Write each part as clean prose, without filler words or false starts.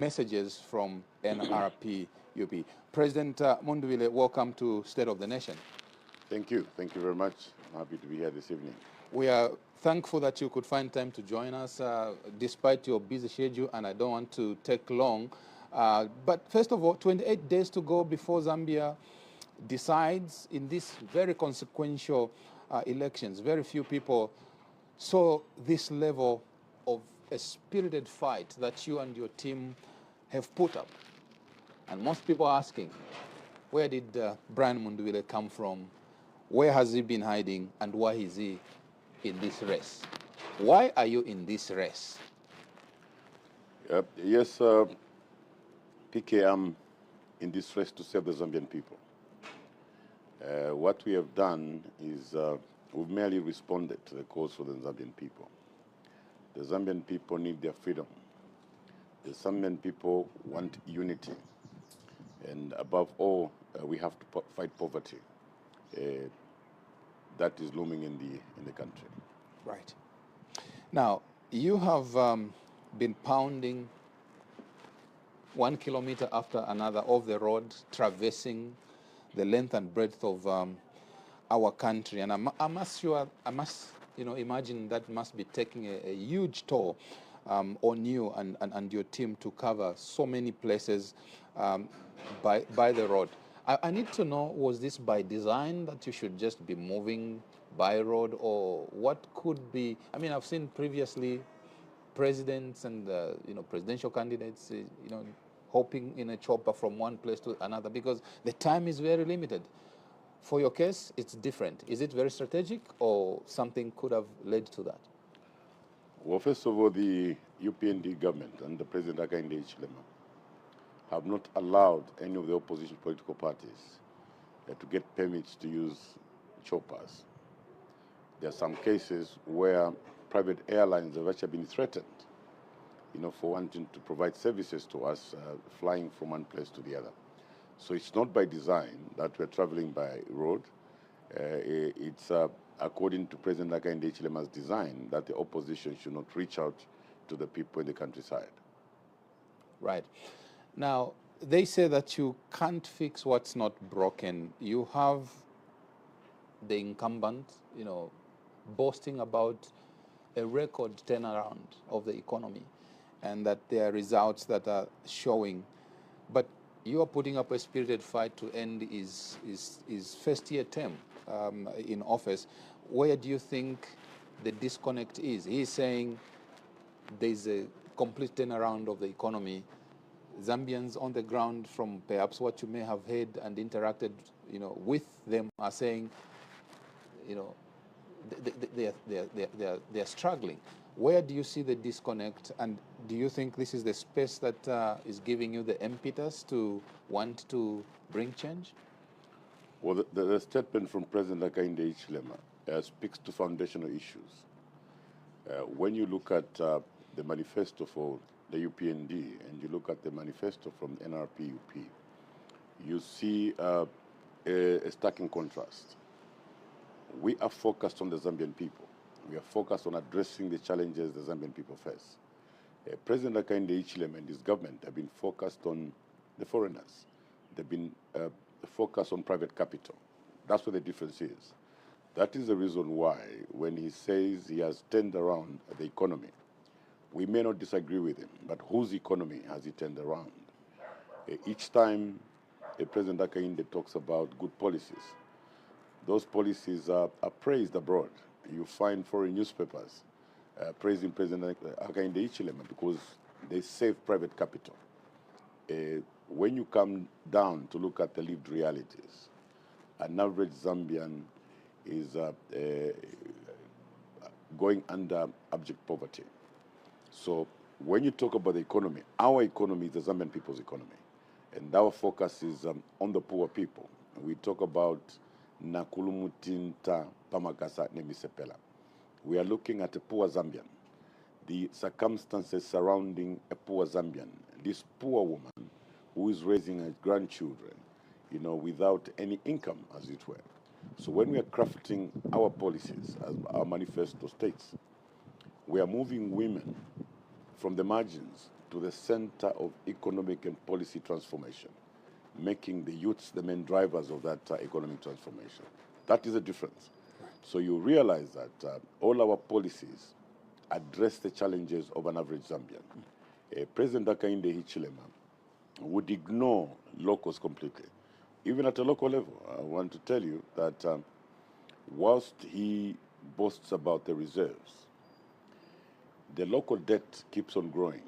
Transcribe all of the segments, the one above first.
messages from NRPUP. President Mundubile, welcome to State of the Nation. Thank you. Thank you very much. I'm happy to be here this evening. We are thankful that you could find time to join us despite your busy schedule, and I don't want to take long. But first of all, 28 days to go before Zambia decides in these very consequential elections. Very few people saw this level of a spirited fight that you and your team have put up. And most people are asking, where did Brian Mundubile come from? Where has he been hiding? And why is he in this race? Why are you in this race? Yes, PK, I'm in this race to serve the Zambian people. What we have done is we've merely responded to the calls for the Zambian people. The Zambian people need their freedom. The Zambian people want unity. And above all, we have to fight poverty. That is looming in the country. Right. Now, you have been pounding 1 kilometer after another off the road, traversing the length and breadth of our country, and I must imagine that must be taking a huge toll on you and your team to cover so many places by the road. I need to know, was this by design that you should just be moving by road, or what could be? I mean, I've seen previously presidents and presidential candidates, hopping in a chopper from one place to another because the time is very limited. For your case, it's different. Is it very strategic, or something could have led to that? Well, first of all, the UPND government and the President Hakainde Hichilema have not allowed any of the opposition political parties to get permits to use choppers. There are some cases where private airlines have actually been threatened, for wanting to provide services to us, flying from one place to the other. So it's not by design that we're traveling by road. It's according to President Hakainde Hichilema's design that the opposition should not reach out to the people in the countryside. Right. Now, they say that you can't fix what's not broken. You have the incumbent, boasting about a record turnaround of the economy, and that there are results that are showing. But you are putting up a spirited fight to end his first-year term in office. Where do you think the disconnect is? He's saying there's a complete turnaround of the economy. Zambians on the ground, from perhaps what you may have heard and interacted, with them, are saying, they're struggling. Where do you see the disconnect, and do you think this is the space that is giving you the impetus to want to bring change? Well, the statement from President Hakainde Hichilema speaks to foundational issues. When you look at the manifesto for the UPND and you look at the manifesto from the NRPUP, you see a stark contrast. We are focused on the Zambian people. We are focused on addressing the challenges the Zambian people face. President Hakainde Hichilema and his government have been focused on the foreigners. They've been focused on private capital. That's what the difference is. That is the reason why when he says he has turned around the economy, we may not disagree with him, but whose economy has he turned around? Each time President Hakainde talks about good policies, those policies are praised abroad. You find foreign newspapers praising President Hakainde Hichilema because they save private capital. When you come down to look at the lived realities, an average Zambian is going under abject poverty. So when you talk about the economy, our economy is the Zambian people's economy. And our focus is on the poor people. We talk about Nakulumutinta Pamakasa Nemisepela. We are looking at a poor Zambian. The circumstances surrounding a poor Zambian, this poor woman who is raising her grandchildren, without any income, as it were. So when we are crafting our policies, as our manifesto states, we are moving women from the margins to the center of economic and policy transformation, making the youths the main drivers of that economic transformation. That is a difference. Right. So you realize that all our policies address the challenges of an average Zambian. President Hakainde Hichilema would ignore locals completely. Even at a local level, I want to tell you that whilst he boasts about the reserves, the local debt keeps on growing.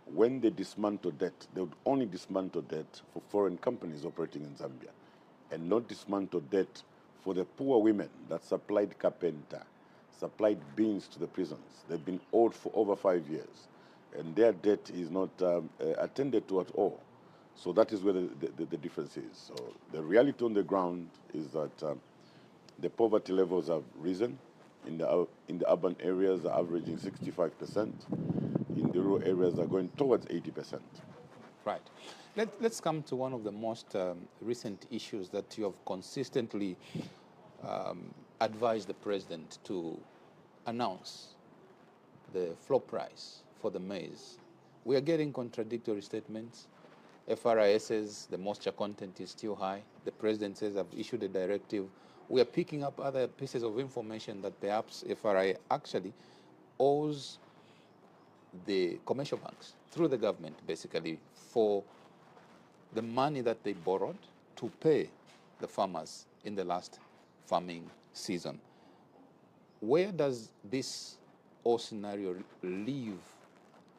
When they dismantle debt, they would only dismantle debt for foreign companies operating in Zambia and not dismantle debt for the poor women that supplied carpenter, supplied beans to the prisons. They've been owed for over 5 years, and their debt is not attended to at all. So that is where the difference is. So the reality on the ground is that the poverty levels have risen. In the urban areas are averaging 65%. In the rural areas are going towards 80%. Right. Let's come to one of the most recent issues that you have consistently advised the president to announce: the floor price for the maize. We are getting contradictory statements. FRI says the moisture content is still high. The president says I've issued a directive. We are picking up other pieces of information that perhaps FRI actually owes the commercial banks, through the government basically, for the money that they borrowed to pay the farmers in the last farming season. Where does this whole scenario leave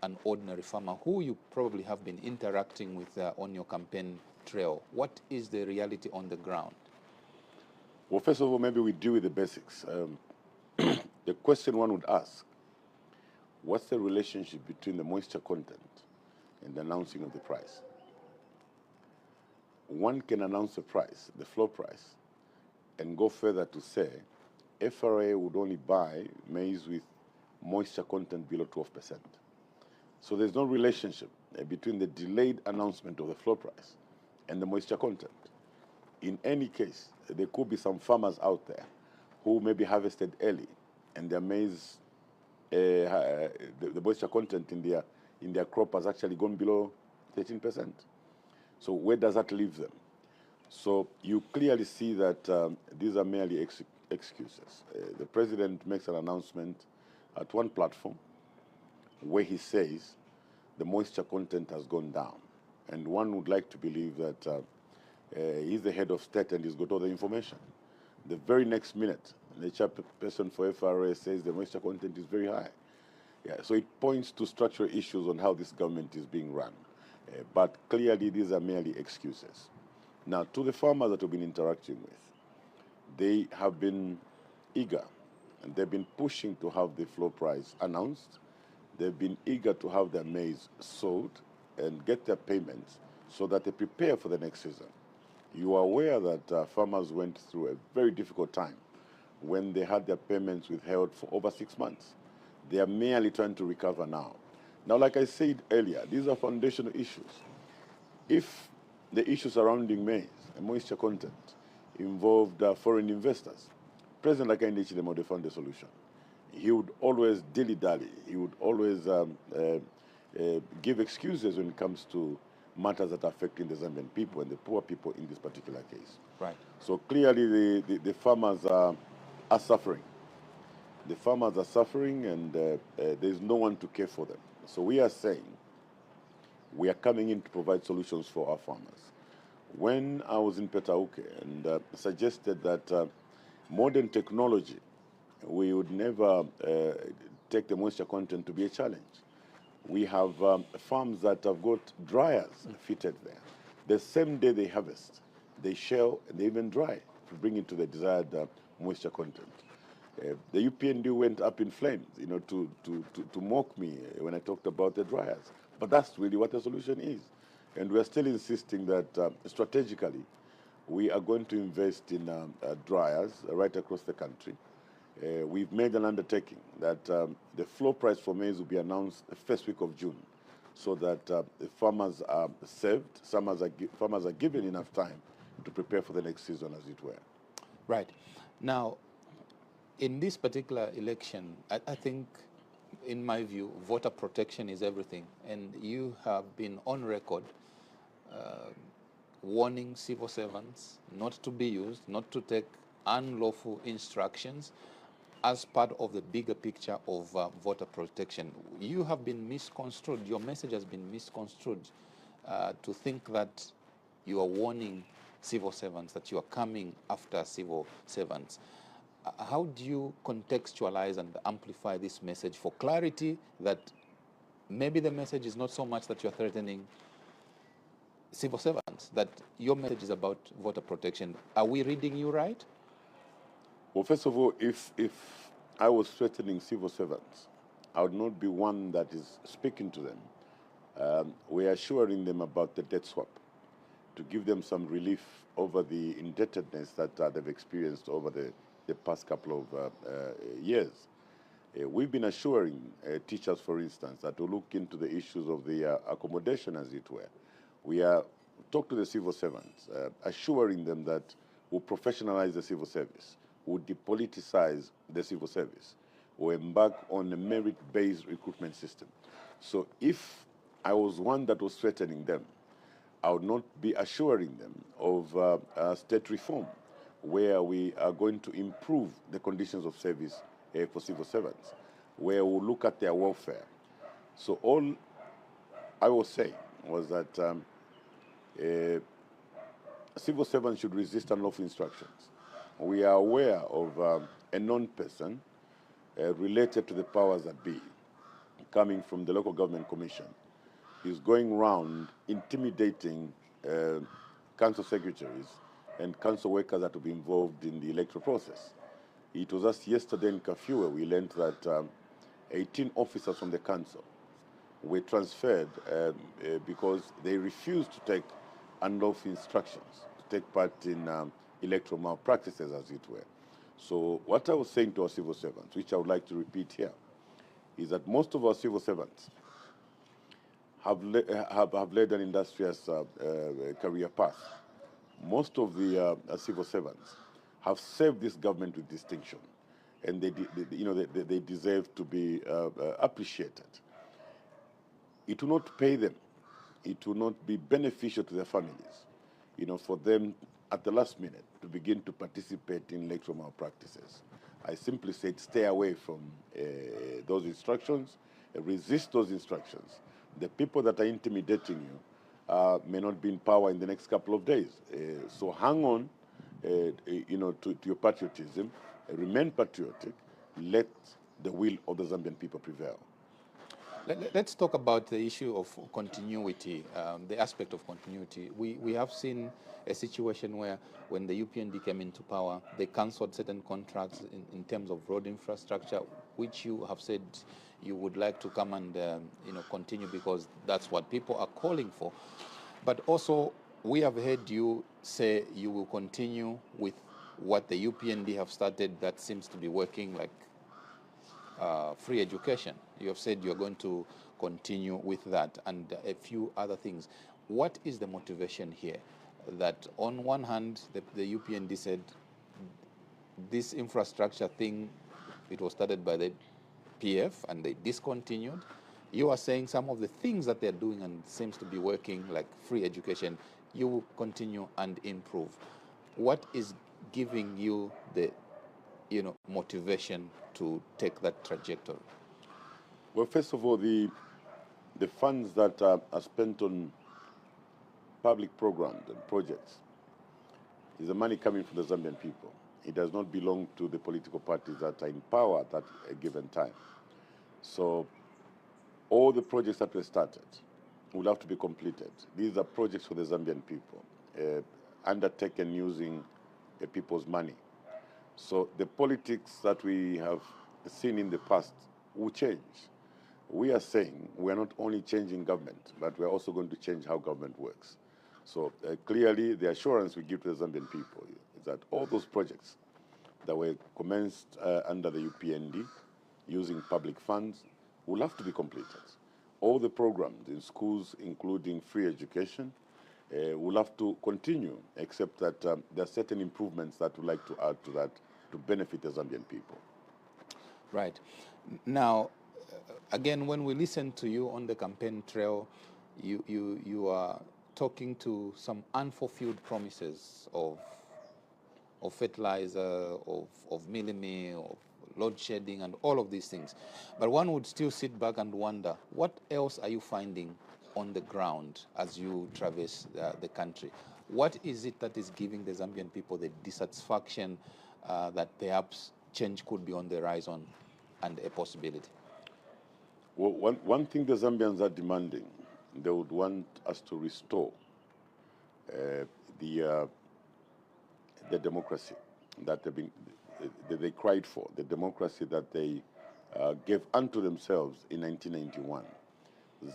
an ordinary farmer who you probably have been interacting with on your campaign trail? What is the reality on the ground? Well, first of all, maybe we deal with the basics. The question one would ask: what's the relationship between the moisture content and the announcing of the price? One can announce the price, the floor price, and go further to say FRA would only buy maize with moisture content below 12%. So there's no relationship between the delayed announcement of the floor price and the moisture content. In any case, there could be some farmers out there who maybe harvested early and their maize, the moisture content in their crop has actually gone below 13%. So where does that leave them? So you clearly see that these are merely excuses. The president makes an announcement at one platform where he says the moisture content has gone down. And one would like to believe that he's the head of state and he's got all the information. The very next minute, the chairperson for FRA says the moisture content is very high. Yeah, so it points to structural issues on how this government is being run. But clearly these are merely excuses. Now, to the farmers that we've been interacting with, they have been eager and they've been pushing to have the floor price announced. They've been eager to have their maize sold and get their payments so that they prepare for the next season. You are aware that farmers went through a very difficult time when they had their payments withheld for over 6 months. They are merely trying to recover now. Now, like I said earlier, these are foundational issues. If the issue surrounding maize and moisture content involved foreign investors, President Hakainde Hichilema would have found a solution. He would always dilly-dally. He would always give excuses when it comes to matters that are affecting the Zambian people and the poor people in this particular case. Right. So clearly the farmers are suffering. The farmers are suffering and there's no one to care for them. So we are saying we are coming in to provide solutions for our farmers. When I was in Petauke and suggested that modern technology, we would never take the moisture content to be a challenge. We have farms that have got dryers fitted there. The same day they harvest, they shell and they even dry to bring it to the desired moisture content. The UPND went up in flames, to mock me when I talked about the dryers. But that's really what the solution is. And we're still insisting that strategically, we are going to invest in dryers right across the country. We've made an undertaking that the floor price for maize will be announced the first week of June, so that the farmers are saved, farmers are given enough time to prepare for the next season, as it were. Right. Now, in this particular election, I think in my view, voter protection is everything. And you have been on record warning civil servants not to be used, not to take unlawful instructions as part of the bigger picture of voter protection. You have been misconstrued, your message has been misconstrued to think that you are warning civil servants, that you are coming after civil servants. How do you contextualize and amplify this message for clarity that maybe the message is not so much that you're threatening civil servants, that your message is about voter protection? Are we reading you right? Well, first of all, if I was threatening civil servants, I would not be one that is speaking to them. We are assuring them about the debt swap to give them some relief over the indebtedness that they've experienced over the past couple of years. We've been assuring teachers, for instance, that to look into the issues of the accommodation, as it were. We are talk to the civil servants, assuring them that we'll professionalize the civil service, we'll depoliticize the civil service, we'll embark on a merit-based recruitment system. So if I was one that was threatening them, I would not be assuring them of state reform, where we are going to improve the conditions of service for civil servants, where we'll look at their welfare. So all I was saying was that civil servants should resist unlawful instructions. We are aware of a non-person related to the powers that be, coming from the local government commission. He's going around intimidating council secretaries and council workers that will be involved in the electoral process. It was just yesterday in Kafue we learned that 18 officers from the council were transferred because they refused to take unlawful instructions, to take part in electoral malpractices, as it were. So what I was saying to our civil servants, which I would like to repeat here, is that most of our civil servants have led an industrious career path. Most of the civil servants have served this government with distinction, and they deserve to be appreciated. It will not pay them. It will not be beneficial to their families, for them at the last minute to begin to participate in electoral malpractices. I simply said stay away from those instructions, resist those instructions. The people that are intimidating you may not be in power in the next couple of days. So hang on, to your patriotism, remain patriotic, let the will of the Zambian people prevail. Let's talk about the issue of continuity, the aspect of continuity. We have seen a situation where when the UPND came into power, they cancelled certain contracts in terms of road infrastructure, which you have said you would like to come and continue because that's what people are calling for. But also, we have heard you say you will continue with what the UPND have started that seems to be working, like free education. You have said you're going to continue with that and a few other things. What is the motivation here? That on one hand, the UPND said this infrastructure thing, it was started by the PF and they discontinued. You are saying some of the things that they're doing and seems to be working, like free education, you will continue and improve. What is giving you the motivation to take that trajectory? Well, first of all, the funds that are spent on public programs and projects is the money coming from the Zambian people. It does not belong to the political parties that are in power at a given time. So all the projects that were started will have to be completed. These are projects for the Zambian people, undertaken using people's money. So the politics that we have seen in the past will change. We are saying we are not only changing government, but we are also going to change how government works. So clearly the assurance we give to the Zambian people is that all those projects that were commenced under the UPND using public funds will have to be completed. All the programs in schools, including free education, will have to continue, except that there are certain improvements that we'd like to add to that to benefit the Zambian people. Right. Now, again, when we listen to you on the campaign trail, you are talking to some unfulfilled promises of fertilizer, of millimay, of load shedding, and all of these things. But one would still sit back and wonder, what else are you finding on the ground as you traverse the country? What is it that is giving the Zambian people the dissatisfaction that perhaps change could be on the horizon and a possibility? Well, one thing the Zambians are demanding, they would want us to restore uh, the democracy that they cried for, the democracy that they gave unto themselves in 1991.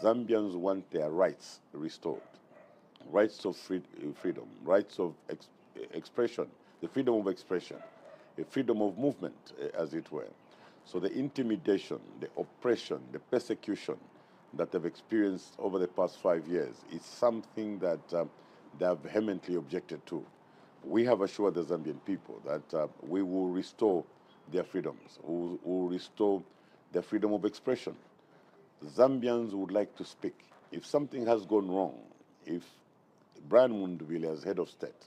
Zambians want their rights restored, rights of freedom, rights of expression, the freedom of expression, a freedom of movement, as it were. So the intimidation, the oppression, the persecution that they've experienced over the past 5 years is something that they have vehemently objected to. We have assured the Zambian people that we will restore their freedoms, we will restore their freedom of expression. Zambians would like to speak. If something has gone wrong, if Brian Mundubile, as head of state,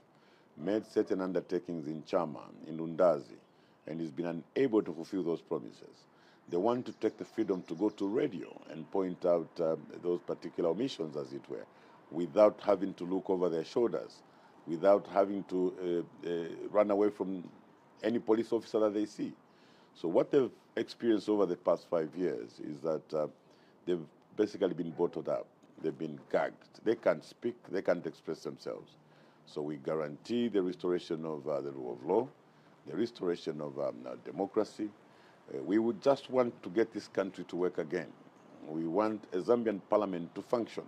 made certain undertakings in Chama, in Lundazi, and he's been unable to fulfill those promises, they want to take the freedom to go to radio and point out those particular omissions, as it were, without having to look over their shoulders, without having to run away from any police officer that they see. So what they've experienced over the past 5 years is that they've basically been bottled up. They've been gagged. They can't speak. They can't express themselves. So we guarantee the restoration of the rule of law, the restoration of democracy. We would just want to get this country to work again. We want a Zambian parliament to function,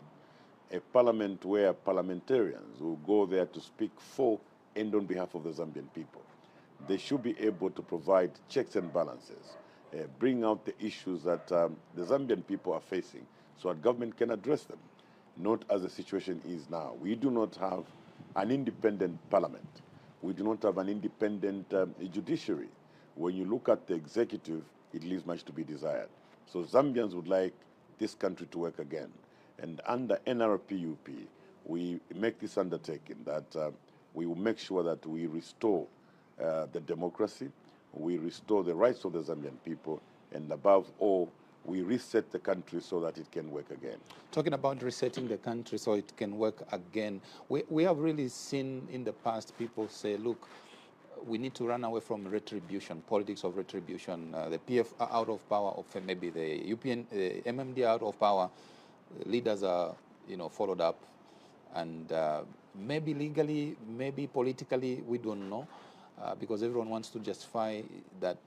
a parliament where parliamentarians will go there to speak for and on behalf of the Zambian people. They should be able to provide checks and balances, bring out the issues that the Zambian people are facing so that government can address them, not as the situation is now. We do not have an independent parliament. We do not have an independent judiciary. When you look at the executive, it leaves much to be desired. So Zambians would like this country to work again. And under NRPUP, we make this undertaking that we will make sure that we restore the democracy, we restore the rights of the Zambian people, and above all, we reset the country so that it can work again. Talking about resetting the country so it can work again, we have really seen in the past people say, look, we need to run away from retribution, politics of retribution. The PF are out of power, or maybe the UPN, MMD out of power. Leaders are, followed up, and maybe legally, maybe politically, we don't know, because everyone wants to justify that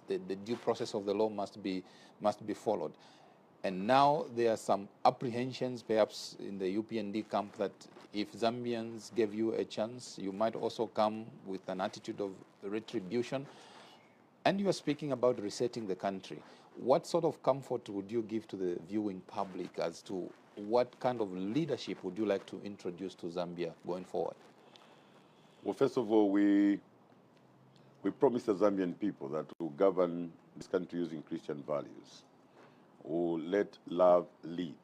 the due process of the law must be followed. And now there are some apprehensions, perhaps in the UPND camp, that if Zambians gave you a chance, you might also come with an attitude of retribution. And you are speaking about resetting the country. What sort of comfort would you give to the viewing public as to what kind of leadership would you like to introduce to Zambia going forward? Well, first of all, we promise the Zambian people that we'll govern this country using Christian values. We'll let love lead.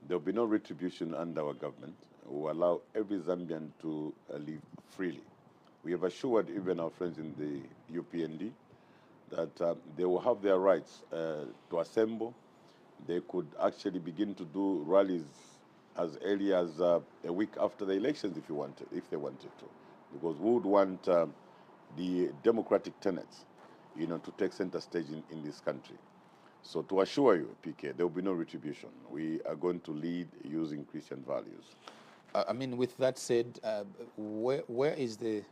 There will be no retribution under our government. We'll allow every Zambian to live freely. We have assured even our friends in the UPND that they will have their rights to assemble. They could actually begin to do rallies as early as a week after the elections if they wanted to, because we would want the democratic tenets, to take center stage in this country. So to assure you, PK, there will be no retribution. We are going to lead using Christian values. With that said, where is the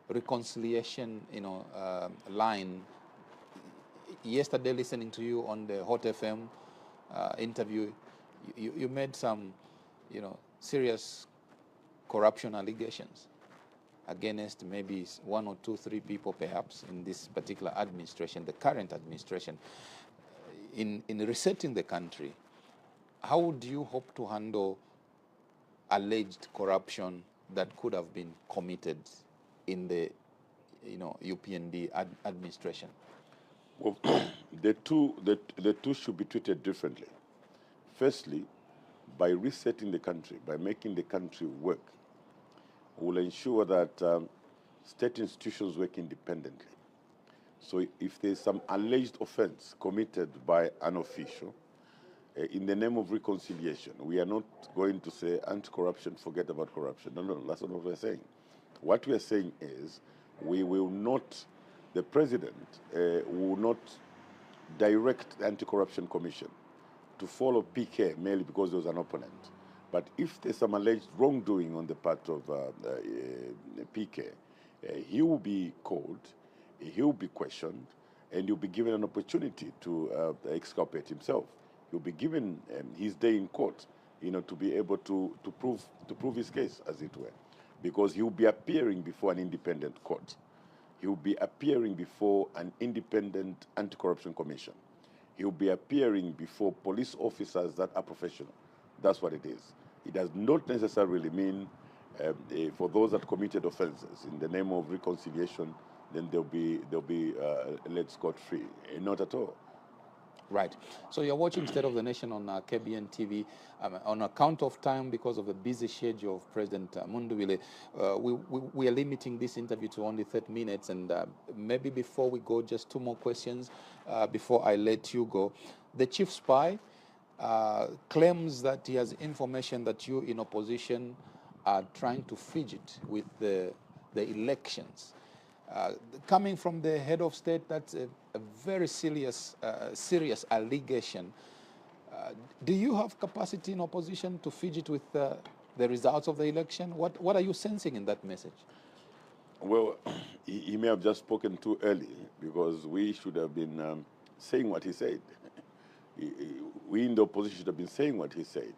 reconciliation, line? Yesterday, listening to you on the Hot FM interview, you made some, serious corruption allegations against maybe 1 or 2, 3 people, perhaps, in this particular administration, the current administration. In resetting the country, how would you hope to handle alleged corruption that could have been committed in the UPND administration? Well, the two should be treated differently. Firstly, by resetting the country, by making the country work, will ensure that state institutions work independently. So if there's some alleged offense committed by an official, in the name of reconciliation, we are not going to say anti-corruption, forget about corruption. No, no, that's not what we're saying. What we are saying is we will not, the president will not direct the Anti-Corruption Commission to follow PK merely because there was an opponent. But if there's some alleged wrongdoing on the part of PK, he will be called, he will be questioned, and he'll be given an opportunity to exculpate himself. He'll be given his day in court, to be able to prove his case, as it were, because he will be appearing before an independent court. He will be appearing before an independent anti-corruption commission. He will be appearing before police officers that are professional. That's what it is. It does not necessarily mean for those that committed offenses in the name of reconciliation, then they'll be let scot-free. Not at all. Right. So you're watching State of the Nation on KBN TV. On account of time, because of the busy schedule of President Mundubile, we are limiting this interview to only 30 minutes. And maybe before we go, just two more questions before I let you go. The chief spy claims that he has information that you in opposition are trying to fidget with the elections. Coming from the head of state, that's a very serious allegation. Do you have capacity in opposition to fidget with the results of the election? What are you sensing in that message? Well, he may have just spoken too early, because we should have been saying what he said. We in the opposition should have been saying what he said.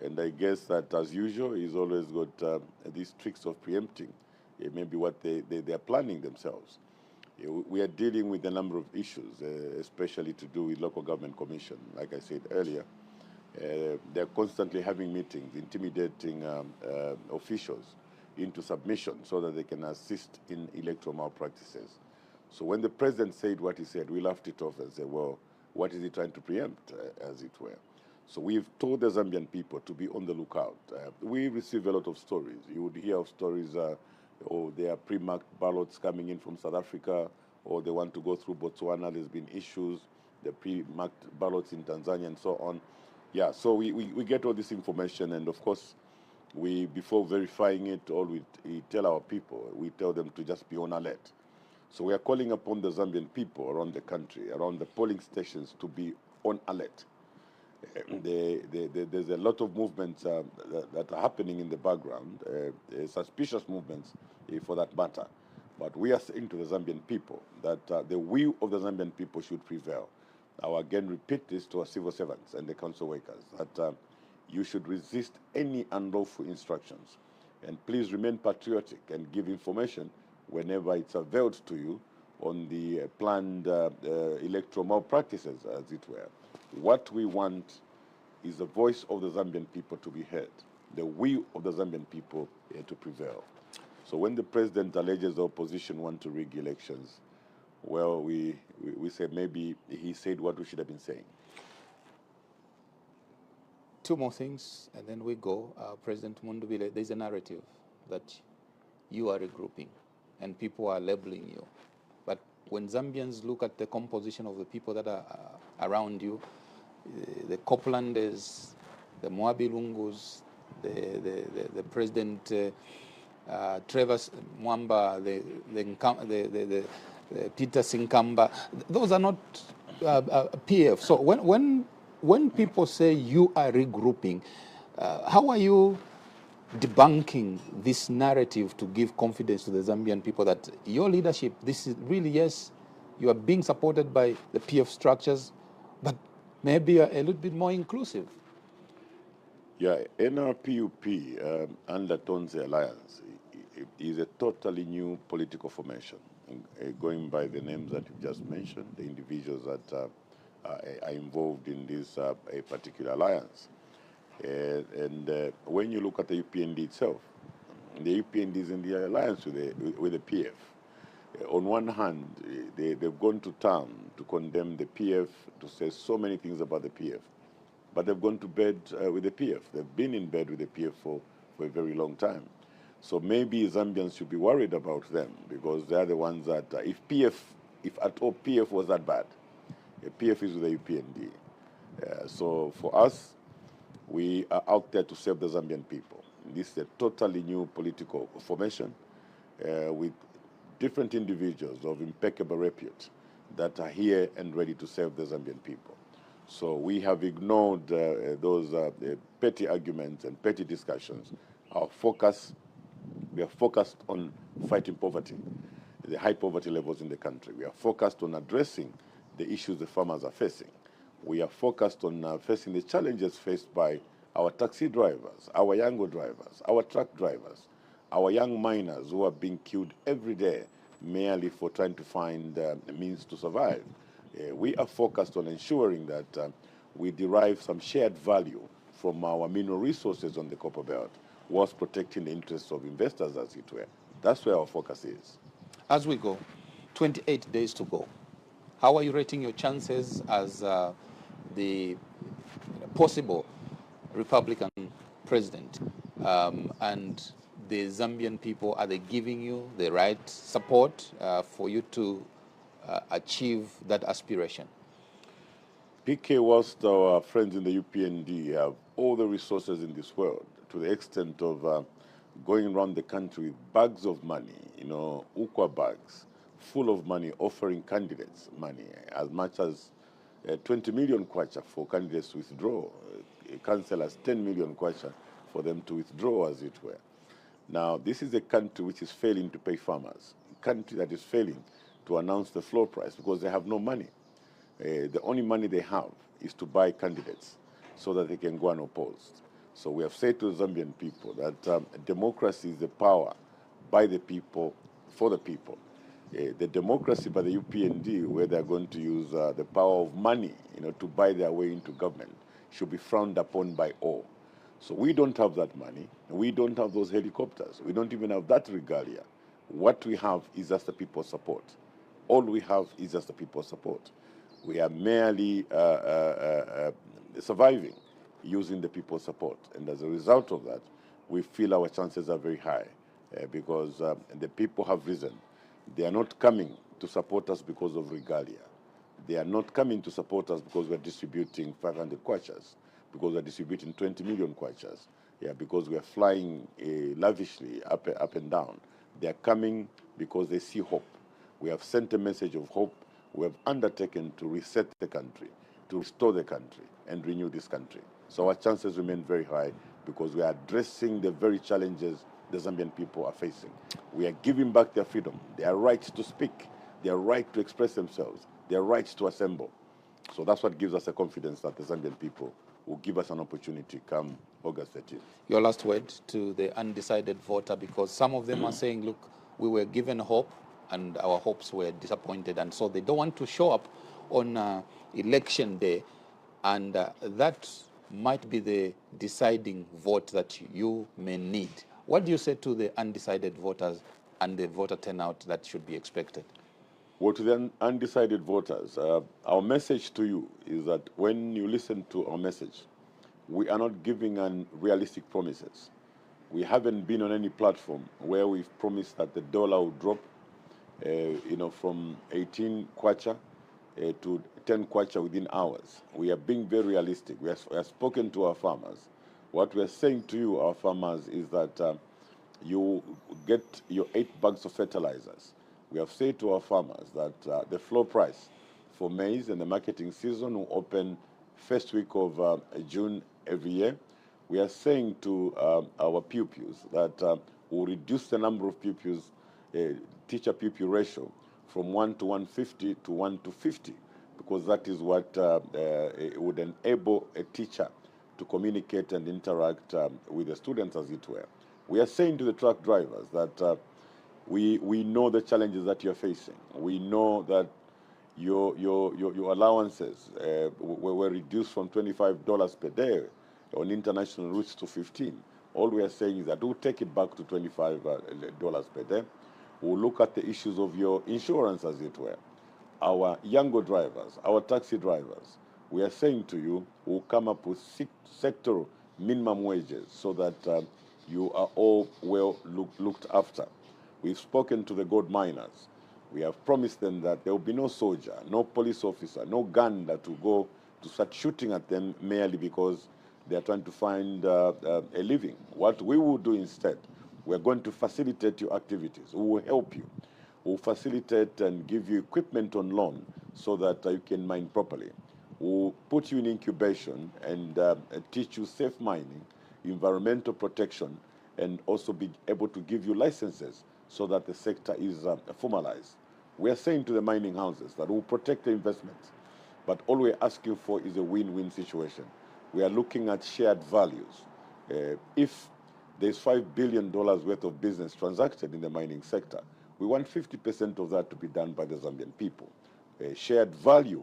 And I guess that, as usual, he's always got these tricks of preempting. It may be what they are planning themselves. We are dealing with a number of issues, especially to do with local government commission. Like I said earlier, they're constantly having meetings, intimidating officials into submission so that they can assist in electoral malpractices. So when the president said what he said, we laughed it off and said, well, what is he trying to preempt, as it were? So we've told the Zambian people to be on the lookout. We receive a lot of stories. You would hear of stories, or there are pre-marked ballots coming in from South Africa, or they want to go through Botswana. There's been issues, the pre-marked ballots in Tanzania and so on. Yeah, so we get all this information, and of course, before verifying it, we tell our people, we tell them to just be on alert. So we are calling upon the Zambian people around the country, around the polling stations, to be on alert. There's a lot of movements that are happening in the background, suspicious movements for that matter. But we are saying to the Zambian people that the will of the Zambian people should prevail. I will again repeat this to our civil servants and the council workers, that you should resist any unlawful instructions. And please remain patriotic and give information whenever it's availed to you on the planned electoral malpractices, as it were. What we want is the voice of the Zambian people to be heard, the will of the Zambian people to prevail. So when the president alleges the opposition want to rig elections, well, we say maybe he said what we should have been saying. Two more things, and then we go. President Mundubile, there's a narrative that you are regrouping, and people are labeling you. But when Zambians look at the composition of the people that are around you, the Coplanders, the Moabi Lungus, the President Trevor Mwamba, the Peter Sinkamba, those are not PF. So when people say you are regrouping, how are you debunking this narrative to give confidence to the Zambian people that your leadership, this is really, yes, you are being supported by the PF structures, but maybe a little bit more inclusive? Yeah, NRPUP under Tonze Alliance is a totally new political formation, going by the names that you just mentioned, the individuals that are involved in this a particular alliance. And when you look at the UPND itself, the UPND is in the alliance with the PF. On one hand, they've gone to town to condemn the PF, to say so many things about the PF, but they've gone to bed with the PF. They've been in bed with the PF for a very long time. So maybe Zambians should be worried about them, because they're the ones that, if at all PF was that bad, PF is with the UPND. So for us, we are out there to serve the Zambian people. This is a totally new political formation with different individuals of impeccable repute that are here and ready to serve the Zambian people. So we have ignored those petty arguments and petty discussions. We are focused on fighting poverty, the high poverty levels in the country. We are focused on addressing the issues the farmers are facing. We are focused on facing the challenges faced by our taxi drivers, our Yango drivers, our truck drivers, our young miners who are being killed every day merely for trying to find means to survive. We are focused on ensuring that we derive some shared value from our mineral resources on the Copper Belt, whilst protecting the interests of investors, as it were. That's where our focus is. As we go, 28 days to go. How are you rating your chances as the possible Republican president? And the Zambian people, are they giving you the right support for you to achieve that aspiration? PK, whilst our friends in the UPND have all the resources in this world, to the extent of going around the country with bags of money, ukwa bags, full of money, offering candidates money, as much as 20 million kwacha for candidates to withdraw, councillors 10 million kwacha for them to withdraw, as it were. Now, this is a country which is failing to pay farmers, a country that is failing to announce the floor price because they have no money. The only money they have is to buy candidates so that they can go unopposed. So we have said to the Zambian people that democracy is the power by the people, for the people. The democracy by the UPND, where they're going to use the power of money, to buy their way into government, should be frowned upon by all. So we don't have that money. We don't have those helicopters. We don't even have that regalia. What we have is just the people's support. All we have is just the people's support. We are merely surviving using the people's support. And as a result of that, we feel our chances are very high because the people have risen. They are not coming to support us because of regalia. They are not coming to support us because we're distributing 500 kwachas, because we're distributing 20 million kwachas, because we're flying lavishly up and down. They are coming because they see hope. We have sent a message of hope. We have undertaken to reset the country, to restore the country, and renew this country. So our chances remain very high because we are addressing the very challenges the Zambian people are facing. We are giving back their freedom, their right to speak, their right to express themselves, their right to assemble. So that's what gives us a confidence that the Zambian people will give us an opportunity come August 13th. Your last word to the undecided voter, because some of them are saying, look, we were given hope and our hopes were disappointed, and so they don't want to show up on election day, and that might be the deciding vote that you may need. What do you say to the undecided voters and the voter turnout that should be expected? Well, to the undecided voters, our message to you is that when you listen to our message, we are not giving unrealistic promises. We haven't been on any platform where we've promised that the dollar will drop, from 18 kwacha to 10 kwacha within hours. We are being very realistic. We have spoken to our farmers. What we are saying to you, our farmers, is that you get your 8 bags of fertilizers. We have said to our farmers that the floor price for maize and the marketing season will open first week of June every year. We are saying to our pupils that we'll reduce the number of pupils, teacher-pupil ratio, from 1 to 150 to 1 to 50, because that is what would enable a teacher to communicate and interact with the students, as it were. We are saying to the truck drivers that we know the challenges that you're facing. We know that your allowances were reduced from $25 per day on international routes to 15. All we are saying is that we'll take it back to $25 per day. We'll look at the issues of your insurance, as it were. Our younger drivers, our taxi drivers, we are saying to you, we'll come up with sectoral minimum wages so that you are all well looked after. We've spoken to the gold miners. We have promised them that there will be no soldier, no police officer, no gun that will go to start shooting at them merely because they are trying to find a living. What we will do instead, we're going to facilitate your activities. We will help you. We'll facilitate and give you equipment on loan so that you can mine properly. We'll put you in incubation and teach you safe mining, environmental protection, and also be able to give you licenses so that the sector is formalized. We are saying to the mining houses that we'll protect the investments, but all we're asking for is a win-win situation. We are looking at shared values. If there's $5 billion worth of business transacted in the mining sector, we want 50% of that to be done by the Zambian people. Shared value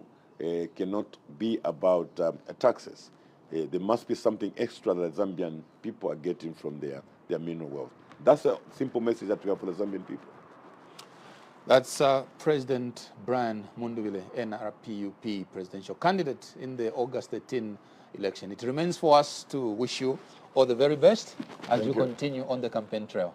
cannot be about taxes. There must be something extra that Zambian people are getting from their mineral wealth. That's a simple message that we have for the Zambian people. That's President Brian Mundubile, NRPUP presidential candidate in the August 13 election. It remains for us to wish you all the very best as you continue on the campaign trail.